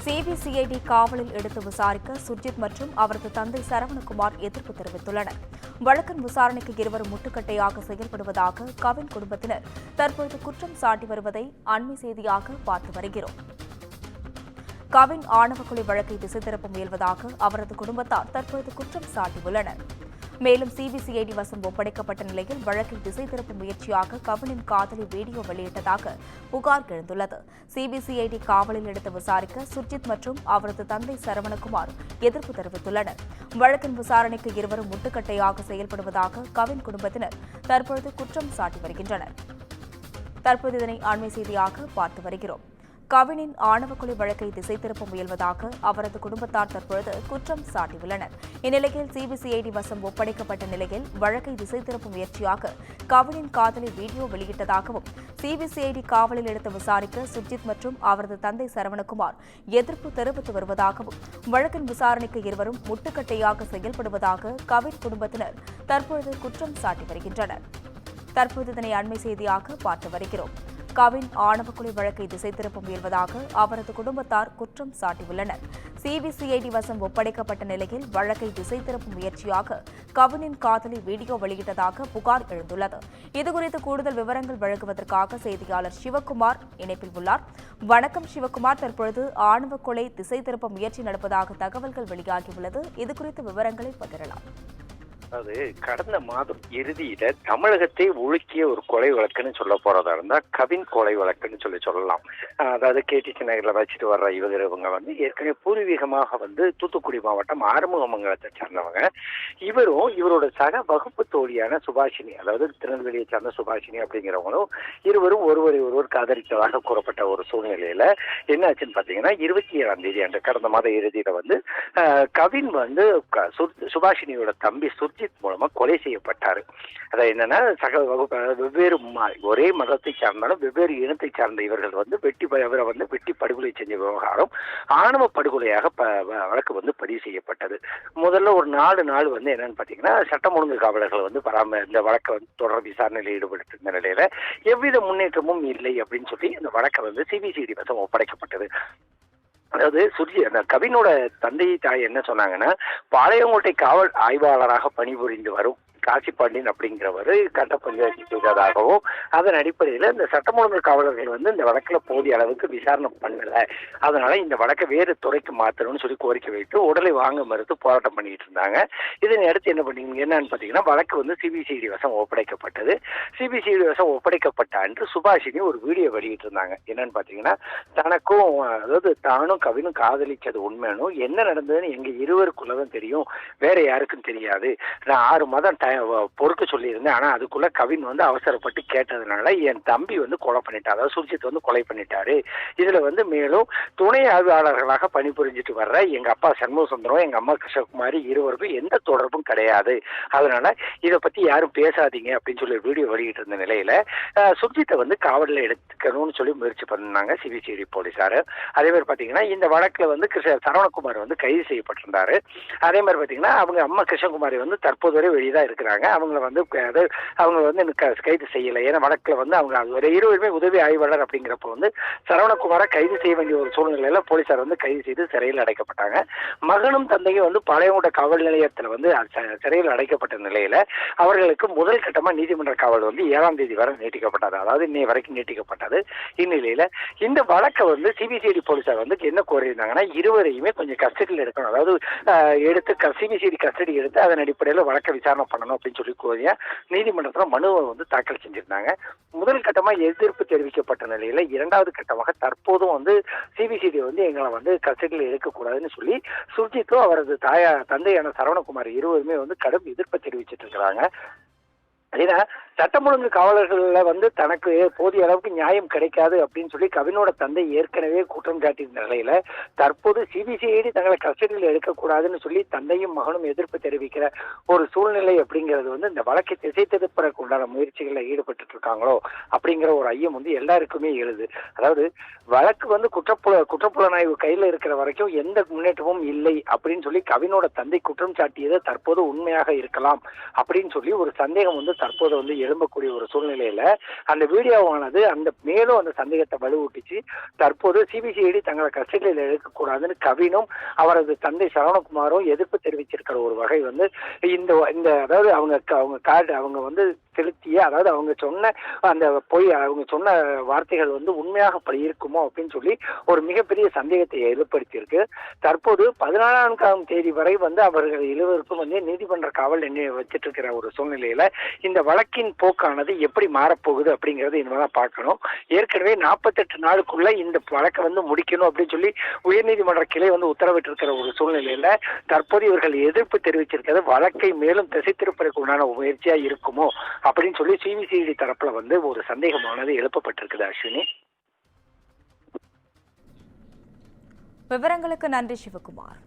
CBCID காவலில் எடுத்து விசாரிக்க சுர்ஜித் மற்றும் அவரது தந்தை சரவணகுமார் எதிர்ப்பு தெரிவித்துள்ளனர். வழக்கின் விசாரணைக்கு இருவரும் முட்டுக்கட்டையாக செயல்படுவதாக கவின் குடும்பத்தினர் தற்போது குற்றம் சாட்டி வருவதை அண்மை செய்தியாக பார்த்து வருகிறோம். கவின் ஆணவ கொலை வழக்கை திசை திருப்ப முயல்வதாக அவரது குடும்பத்தார் தற்போது குற்றம் சாட்டியுள்ளனர். மேலும் சிபிசிஐடி வசம் ஒப்படைக்கப்பட்ட நிலையில் வழக்கை திசை திருப்பும் முயற்சியாக கவினின் காதலி வீடியோ வெளியிட்டதாக புகார் எழுந்துள்ளது. சிபிசிஐடி காவலில் எடுத்து விசாரிக்க சுர்ஜித் மற்றும் அவரது தந்தை சரவணகுமார் எதிர்ப்பு தெரிவித்துள்ளனர். வழக்கின் விசாரணைக்கு இருவரும் முட்டுக்கட்டையாக செயல்படுவதாக கவின் குடும்பத்தினர் தற்போது குற்றம் சாட்டி வருகின்றனர். தற்போது இதனை அண்மை செய்தியாக பார்த்து வருகிறோம். கவினின் ஆணவ கொலை வழக்கை திசை திருப்ப முயல்வதாக அவரது குடும்பத்தார் தற்பொழுது குற்றம் சாட்டியுள்ளனர். இந்நிலையில் சிபிசிஐடி வசம் ஒப்படைக்கப்பட்ட நிலையில் வழக்கை திசை திருப்பும் முயற்சியாக கவினின் காதலி வீடியோ வெளியிட்டதாகவும் சிபிசிஐடி காவலில் எடுத்து விசாரிக்க சுர்ஜித் மற்றும் அவரது தந்தை சரவணகுமார் எதிர்ப்பு தெரிவித்து வருவதாகவும் வழக்கின் விசாரணைக்கு இருவரும் முட்டுக்கட்டையாக செயல்படுவதாக கவின் குடும்பத்தினர் தற்பொழுது குற்றம் சாட்டி வருகின்றனர். தற்போது இதனை அண்மை செய்தியாக பார்த்து வருகிறோம். கவின் ஆணவ கொலை வழக்கை திசை திருப்ப முயல்வதாக அவரது குடும்பத்தார் குற்றம் சாட்டியுள்ளனர். சிபிசிஐடி வசம் ஒப்படைக்கப்பட்ட நிலையில் வழக்கை திசை திருப்பும் முயற்சியாக கவினின் காதலி வீடியோ வெளியிட்டதாக புகார் எழுந்துள்ளது. இதுகுறித்து கூடுதல் விவரங்கள் வழங்குவதற்காக செய்தியாளர் சிவக்குமார் இணைப்பில் உள்ளார். வணக்கம் சிவக்குமார், தற்பொழுது ஆணவ கொலை திசை திருப்ப முயற்சி நடப்பதாக தகவல்கள் வெளியாகியுள்ளது. இதுகுறித்த விவரங்களை பகிரலாம். அதாவது கடந்த மாதம் இறுதியில தமிழகத்தை உலுக்கிய ஒரு கொலை வழக்குன்னு சொல்ல போறதா இருந்தா கவின் கொலை வழக்குன்னு சொல்லலாம். அதாவது கேடிசி நகர்ல வச்சுட்டு வர்ற இவங்க ஏற்கனவே பூர்வீகமாக தூத்துக்குடி மாவட்டம் ஆறுமுகமங்கலத்தை சார்ந்தவங்க. இவரோட சக வகுப்பு தோழியான சுபாஷினி, அதாவது திருநெல்வேலியை சார்ந்த சுபாஷினி அப்படிங்கிறவங்களும் இருவரும் ஒருவர் காதலித்ததாக கூறப்பட்ட ஒரு சூழ்நிலையில என்ன ஆச்சுன்னு பாத்தீங்கன்னா 27ஆம் தேதி அன்று கடந்த மாத இறுதியில கவின் சுபாஷினியோட தம்பி சுர்ஜித் மூலமா கொலை செய்யப்பட்டாரு. அதாவது என்னன்னா சக வகுப்பு வெவ்வேறு ஒரே மதத்தை சார்ந்தாலும் வெவ்வேறு இனத்தை சார்ந்த இவர்கள் அவரை வெட்டி படுகொலை செஞ்ச விவகாரம் ஆணவ படுகொலையாக வழக்கு பதிவு செய்யப்பட்டது. முதல்ல ஒரு 4 நாள் என்னன்னு பாத்தீங்கன்னா சட்டம் ஒழுங்கு காவலர்கள் இந்த வழக்கை தொடர் விசாரணையில் ஈடுபட்டு இருந்த நிலையில எவ்வித முன்னேற்றமும் இல்லை அப்படின்னு சொல்லி இந்த வழக்கை சிபிசிஐடி வசம் ஒப்படைக்கப்பட்டது. அதாவது கவினோட தந்தை தாய் என்ன சொன்னாங்கன்னா, பாளையங்கோட்டை காவல் ஆய்வாளராக பணிபுரிந்து வரும் காசி பாண்டியன் அப்படிங்கிறவர் கட்ட பஞ்சாயத்து செய்ததாகவும் அதன் அடிப்படையில் இந்த சட்டம் ஒழுங்கு காவலர்கள் இந்த வழக்கில் போதிய அளவுக்கு விசாரணை பண்ணல, அதனால இந்த வழக்கை வேறு துறைக்கு மாற்றணும்னு சொல்லி கோரிக்கை வைத்து உடலை வாங்க மறுத்து போராட்டம் பண்ணிட்டு இருந்தாங்க. இதனை அடுத்து என்னன்னு பார்த்தீங்கன்னா வழக்கு சிபிசிஐடி வசம் ஒப்படைக்கப்பட்டது. சிபிசிஐடி வசம் ஒப்படைக்கப்பட்ட அன்று சுபாஷினி ஒரு வீடியோ வெளியிட்டு இருந்தாங்க. என்னன்னு பார்த்தீங்கன்னா தனக்கும் அதாவது தானும் கவினும் காதலிச்சது உண்மையானும் என்ன நடந்ததுன்னு எங்க இருவருக்குள்ளதான் தெரியும், வேற யாருக்கும் தெரியாது. நான் 6 மாதம் பொறுக்க சொல்லியிருந்தேன். ஆனா அதுக்குள்ள கவின் அவசரப்பட்டு கேட்டதுனால என் தம்பி கொலை பண்ணிட்டாரு, அதாவது சுர்ஜித் கொலை பண்ணிட்டாரு. இதுல மேலும் துணை ஆய்வாளர்களாக பணிபுரிஞ்சிட்டு வர்ற எங்க அப்பா சண்முக சுந்தரம், எங்க அம்மா கிருஷ்ணகுமாரி இருவருக்கும் எந்த தொடர்பும் கிடையாது. அதனால இதை பத்தி யாரும் பேசாதீங்க அப்படின்னு சொல்லி வீடியோ வெளியிட்டு இருந்த நிலையில சுர்ஜித்தை காவலில் எடுத்துக்கணும்னு சொல்லி முயற்சி பண்ணாங்க சிபிசிஐடி போலீசார். அதே மாதிரி பாத்தீங்கன்னா இந்த வழக்குல சரவணகுமார் கைது செய்யப்பட்டிருந்தாரு. அதே மாதிரி பாத்தீங்கன்னா அவங்க அம்மா கிருஷ்ணகுமாரி தற்போது வரை வெளியதான் இருக்கிறாங்க. அவங்க கைது செய்யல. ஏன்னா வழக்குல அவங்க இருவருமே உதவி ஆய்வாளர் அப்படிங்கிறப்ப சரவணகுமாரை கைது செய்ய வேண்டிய ஒரு சூழ்நிலையில போலீசார் கைது செய்து சிறையில் அடைக்கப்பட்டாங்க. மகனும் தந்தையும் பாளையங்கோட்டை காவல் நிலையத்தில் சிறையில் அடைக்கப்பட்ட நிலையில அவர்களுக்கு முதல் கட்டமா நீதிமன்ற காவல் 7ஆம் தேதி வரை நீட்டிக்கப்பட்டது, அதாவது இன்னைய வரைக்கும் நீட்டிக்கப்பட்டது. இந்நிலையில இந்த வழக்கை சிபிசிஐடி போலீசார் என்ன கோரியிருந்தாங்கன்னா இருவரையுமே கொஞ்சம் கஸ்டடியில் எடுக்கணும், அதாவது எடுத்து சிபிசிஐடி கஸ்டடி எடுத்து அதன் அடிப்படையில் வழக்கை விசாரணை பண்ணணும் அப்படின்னு சொல்லி கோரிய நீதிமன்றத்தில் மனுவை தாக்கல் செஞ்சிருந்தாங்க. முதல் கட்டமா எதிர்ப்பு தெரிவிக்கப்பட்ட நிலையில 2வது கட்டமாக தற்போதும் சிபிசிஐடி எங்களை கஸ்டடியில் எடுக்கக்கூடாதுன்னு சொல்லி சுர்ஜித்தும் அவரது தந்தையான சரவணகுமார் இருவருமே கடும் எதிர்ப்பை தெரிவிச்சிட்டு இருக்கிறாங்க. ஏன்னா சட்டம் ஒழுங்கு காவலர்கள்ல தனக்கு போதிய அளவுக்கு நியாயம் கிடைக்காது அப்படின்னு சொல்லி கவினோட தந்தை ஏற்கனவே குற்றம் காட்டியிருந்த நிலையில தற்போது சிபிசிஐடி தங்களை கஸ்டடியில் எடுக்கக்கூடாதுன்னு சொல்லி தந்தையும் மகனும் எதிர்ப்பு தெரிவிக்கிற ஒரு சூழ்நிலை அப்படிங்கிறது இந்த வழக்கை திசை திருப்பதற்கு உண்டான முயற்சிகளில் ஈடுபட்டு இருக்காங்களோ அப்படிங்கிற ஒரு ஐயம் எல்லாருக்குமே எழுது. அதாவது வழக்கு குற்றப்புலனாய்வு கையில இருக்கிற வரைக்கும் எந்த முன்னேற்றமும் இல்லை அப்படின்னு சொல்லி கவினோட தந்தை குற்றம் சாட்டியது தற்போது உண்மையாக இருக்கலாம் அப்படின்னு சொல்லி ஒரு சந்தேகம் தற்போது எழும்பக்கூடிய ஒரு சூழ்நிலையில அந்த வீடியோவானது மேலும் அந்த சந்தேகத்தை வலுவூட்டிச்சு. தற்போது சிபிசிஐடி தங்களை கஸ்டடியில் எடுக்கக்கூடாதுன்னு கவினும் அவரது தந்தை சரவணகுமாரும் எதிர்ப்பு தெரிவிச்சிருக்கிற ஒரு வகை வந்து இந்த அதாவது அவங்க வந்து செலுத்திய, அதாவது அவங்க சொன்ன அந்த அவங்க சொன்ன வார்த்தைகள் வந்து உண்மையாக அப்படி இருக்குமோ அப்படின்னு சொல்லி ஒரு மிகப்பெரிய சந்தேகத்தை ஏற்படுத்தியிருக்கு. தற்போது 14ஆம் தேதி வரை வந்து அவர்கள் இருவருக்கும் வந்து நீதிமன்ற காவல் வச்சிட்டு இருக்கிற ஒரு சூழ்நிலையில இந்த வழக்கின் போக்கானது எப்படி மாறப்போகுது அப்படிங்கறது இனிமேதான் பார்க்கணும். ஏற்கனவே 48 நாளுக்குள்ள இந்த வழக்கை வந்து முடிக்கணும் அப்படின்னு சொல்லி உயர்நீதிமன்ற கிளை வந்து உத்தரவிட்டு இருக்கிற ஒரு சூழ்நிலையில தற்போது இவர்கள் எதிர்ப்பு தெரிவிச்சிருக்கிறது வழக்கை மேலும் திசை திருப்பதற்கு உண்டான முயற்சியா இருக்குமோ அப்படின்னு சொல்லி சிபிசிஐடி தரப்புல வந்து ஒரு சந்தேகமானது எழுப்பப்பட்டிருக்குது. அஸ்வினி, விவரங்களுக்கு நன்றி சிவகுமார்.